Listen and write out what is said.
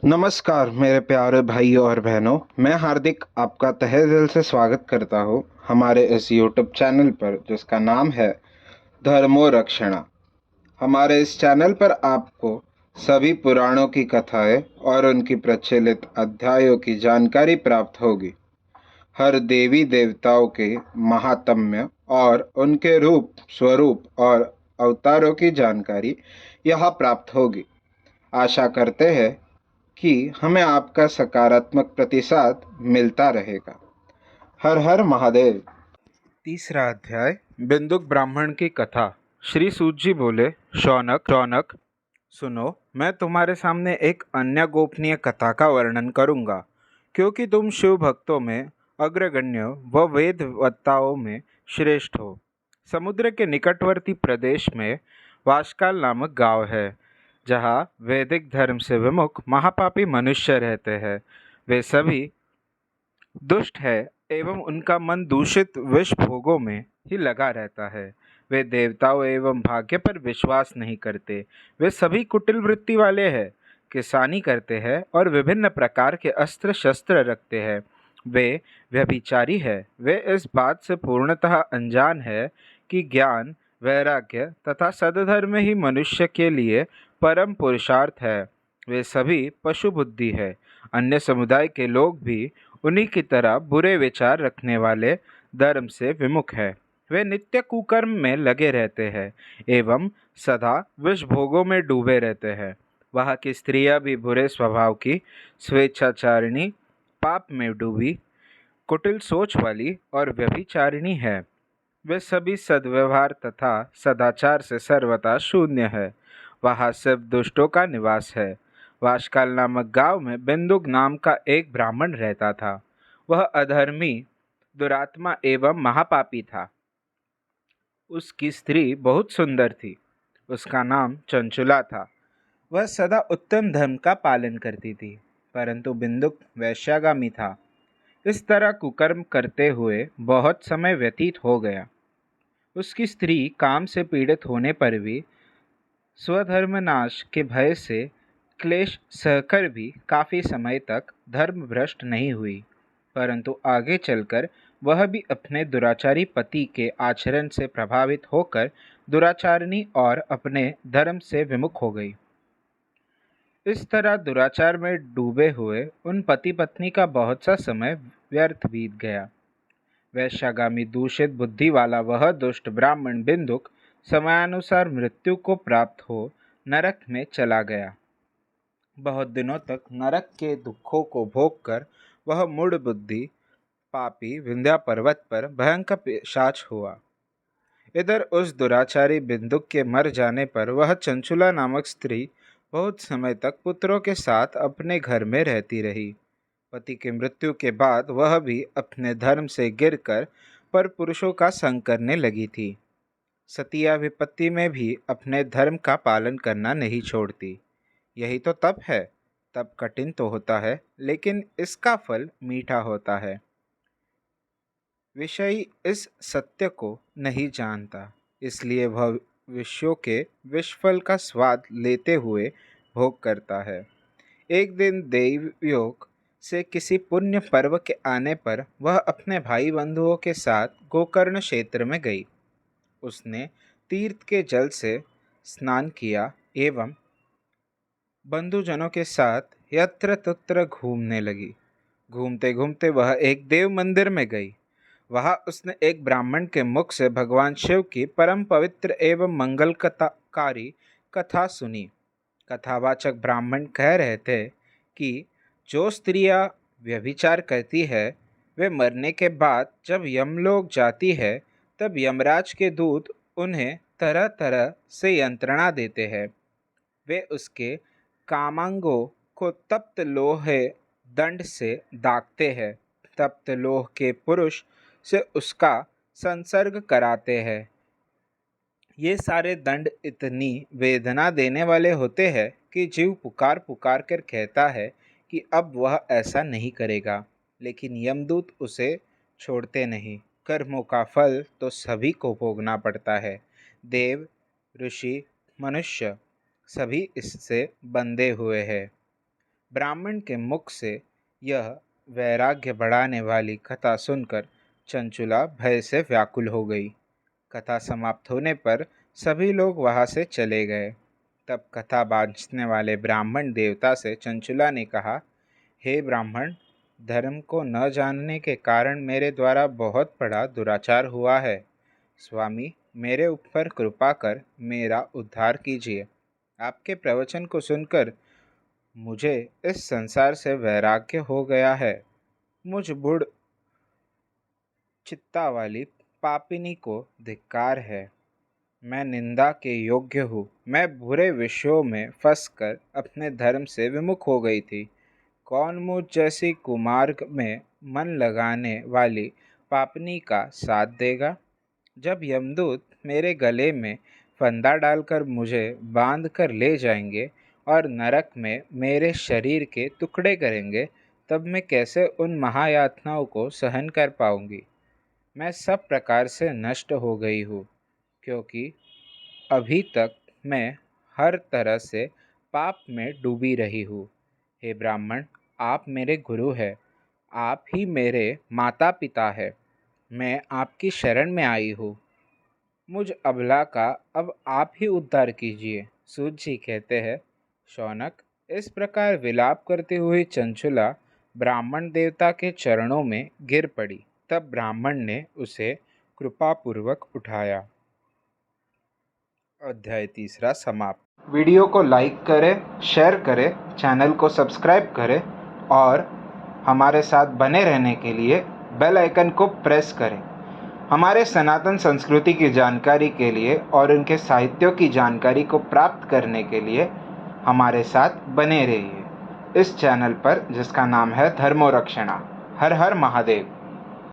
नमस्कार मेरे प्यारे भाई और बहनों। मैं हार्दिक आपका तहे दिल से स्वागत करता हूँ हमारे इस यूट्यूब चैनल पर जिसका नाम है धर्मो रक्षणा। हमारे इस चैनल पर आपको सभी पुराणों की कथाएं और उनकी प्रचलित अध्यायों की जानकारी प्राप्त होगी। हर देवी देवताओं के महात्म्य और उनके रूप स्वरूप और अवतारों की जानकारी यहाँ प्राप्त होगी। आशा करते हैं कि हमें आपका सकारात्मक प्रतिसाद मिलता रहेगा। हर हर महादेव। तीसरा अध्याय। बिंदुक ब्राह्मण की कथा। श्री सूत जी बोले, शौनक शौनक, सुनो, मैं तुम्हारे सामने एक अन्य गोपनीय कथा का वर्णन करूंगा, क्योंकि तुम शिव भक्तों में अग्रगण्य व वेदवत्ताओं में श्रेष्ठ हो। समुद्र के निकटवर्ती प्रदेश में वाशकाल नामक गांव है, जहाँ वैदिक धर्म से विमुख महापापी मनुष्य रहते हैं। वे सभी दुष्ट है एवं उनका मन दूषित विष भोगों में ही लगा रहता है। वे देवताओं एवं भाग्य पर विश्वास नहीं करते। वे सभी कुटिल वृत्ति वाले हैं, किसानी करते हैं और विभिन्न प्रकार के अस्त्र शस्त्र रखते हैं। वे व्यभिचारी है। वे इस बात से पूर्णतः अनजान है कि ज्ञान, वैराग्य तथा सद्धर्म ही मनुष्य के लिए परम पुरुषार्थ है। वे सभी पशु बुद्धि है। अन्य समुदाय के लोग भी उन्हीं की तरह बुरे विचार रखने वाले धर्म से विमुख है। वे नित्य कुकर्म में लगे रहते हैं एवं सदा विष भोगों में डूबे रहते हैं। वहाँ की स्त्रियां भी बुरे स्वभाव की, स्वेच्छाचारिणी, पाप में डूबी, कुटिल सोच वाली और व्यभिचारिणी है। वे सभी सद्व्यवहार तथा सदाचार से सर्वथा शून्य है। वहाँ सिर्फ दुष्टों का निवास है। वाशकाल नामक गांव में बिंदुक नाम का एक ब्राह्मण रहता था। वह अधर्मी, दुरात्मा एवं महापापी था। उसकी स्त्री बहुत सुंदर थी। उसका नाम चंचुला था। वह सदा उत्तम धर्म का पालन करती थी, परंतु बिंदुक वैश्यागामी था। इस तरह कुकर्म करते हुए बहुत समय व्यतीत हो गया। उसकी स्त्री काम से पीड़ित होने पर भी स्वधर्मनाश के भय से क्लेश सहकर भी काफी समय तक धर्म भ्रष्ट नहीं हुई, परंतु आगे चलकर वह भी अपने दुराचारी पति के आचरण से प्रभावित होकर दुराचारिणी और अपने धर्म से विमुख हो गई। इस तरह दुराचार में डूबे हुए उन पति पत्नी का बहुत सा समय व्यर्थ बीत गया। वैश्यागामी दूषित बुद्धि वाला वह दुष्ट ब्राह्मण बिंदुक समयानुसार मृत्यु को प्राप्त हो नरक में चला गया। बहुत दिनों तक नरक के दुखों को भोगकर वह मूढ़ बुद्धि पापी विंध्या पर्वत पर भयंकर पिशाच हुआ। इधर उस दुराचारी बिंदुक के मर जाने पर वह चंचुला नामक स्त्री बहुत समय तक पुत्रों के साथ अपने घर में रहती रही। पति की मृत्यु के बाद वह भी अपने धर्म से गिरकर पर पुरुषों का संग करने लगी थी। सतिया विपत्ति में भी अपने धर्म का पालन करना नहीं छोड़ती। यही तो तप है। तप कठिन तो होता है, लेकिन इसका फल मीठा होता है। विषयी इस सत्य को नहीं जानता, इसलिए वह विषयों के विषफल का स्वाद लेते हुए भोग करता है। एक दिन देवयोग से किसी पुण्य पर्व के आने पर वह अपने भाई बंधुओं के साथ गोकर्ण क्षेत्र में गई। उसने तीर्थ के जल से स्नान किया एवं बंधुजनों के साथ यत्र तत्र घूमने लगी। घूमते घूमते वह एक देव मंदिर में गई। वहाँ उसने एक ब्राह्मण के मुख से भगवान शिव की परम पवित्र एवं मंगलकारी कथा सुनी। कथावाचक ब्राह्मण कह रहे थे कि जो स्त्रियां व्यभिचार करती है, वे मरने के बाद जब यमलोक जाती है, तब यमराज के दूत उन्हें तरह तरह से यंत्रणा देते हैं। वे उसके कामांगों को तप्त लोहे दंड से दागते हैं। तप्त लोह के पुरुष से उसका संसर्ग कराते हैं। ये सारे दंड इतनी वेदना देने वाले होते हैं कि जीव पुकार पुकार कर कहता है कि अब वह ऐसा नहीं करेगा, लेकिन यमदूत उसे छोड़ते नहीं। कर्मों का फल तो सभी को भोगना पड़ता है। देव, ऋषि, मनुष्य सभी इससे बंधे हुए हैं। ब्राह्मण के मुख से यह वैराग्य बढ़ाने वाली कथा सुनकर चंचुला भय से व्याकुल हो गई। कथा समाप्त होने पर सभी लोग वहां से चले गए। तब कथा बाँचने वाले ब्राह्मण देवता से चंचुला ने कहा, हे ब्राह्मण, धर्म को न जानने के कारण मेरे द्वारा बहुत बड़ा दुराचार हुआ है। स्वामी, मेरे ऊपर कृपा कर मेरा उद्धार कीजिए। आपके प्रवचन को सुनकर मुझे इस संसार से वैराग्य हो गया है। मुझ बुढ़ चित्ता वाली पापिनी को धिक्कार है। मैं निंदा के योग्य हूँ। मैं बुरे विषयों में फंसकर अपने धर्म से विमुख हो गई थी। कौन मुझ जैसी कुमार्ग में मन लगाने वाली पापनी का साथ देगा? जब यमदूत मेरे गले में फंदा डालकर मुझे बांध कर ले जाएंगे और नरक में मेरे शरीर के टुकड़े करेंगे, तब मैं कैसे उन महायातनाओं को सहन कर पाऊंगी? मैं सब प्रकार से नष्ट हो गई हूँ, क्योंकि अभी तक मैं हर तरह से पाप में डूबी रही हूँ। हे ब्राह्मण, आप मेरे गुरु हैं, आप ही मेरे माता पिता हैं। मैं आपकी शरण में आई हूँ। मुझ अबला का अब आप ही उद्धार कीजिए। सूत जी कहते हैं, शौनक, इस प्रकार विलाप करती हुई चंचुला ब्राह्मण देवता के चरणों में गिर पड़ी। तब ब्राह्मण ने उसे कृपापूर्वक उठाया। अध्याय 3 समाप्त। वीडियो को लाइक करें, शेयर करें, चैनल को सब्सक्राइब करें और हमारे साथ बने रहने के लिए बेल आइकन को प्रेस करें। हमारे सनातन संस्कृति की जानकारी के लिए और उनके साहित्यों की जानकारी को प्राप्त करने के लिए हमारे साथ बने रहिए इस चैनल पर, जिसका नाम है धर्मो रक्षणा। हर हर महादेव।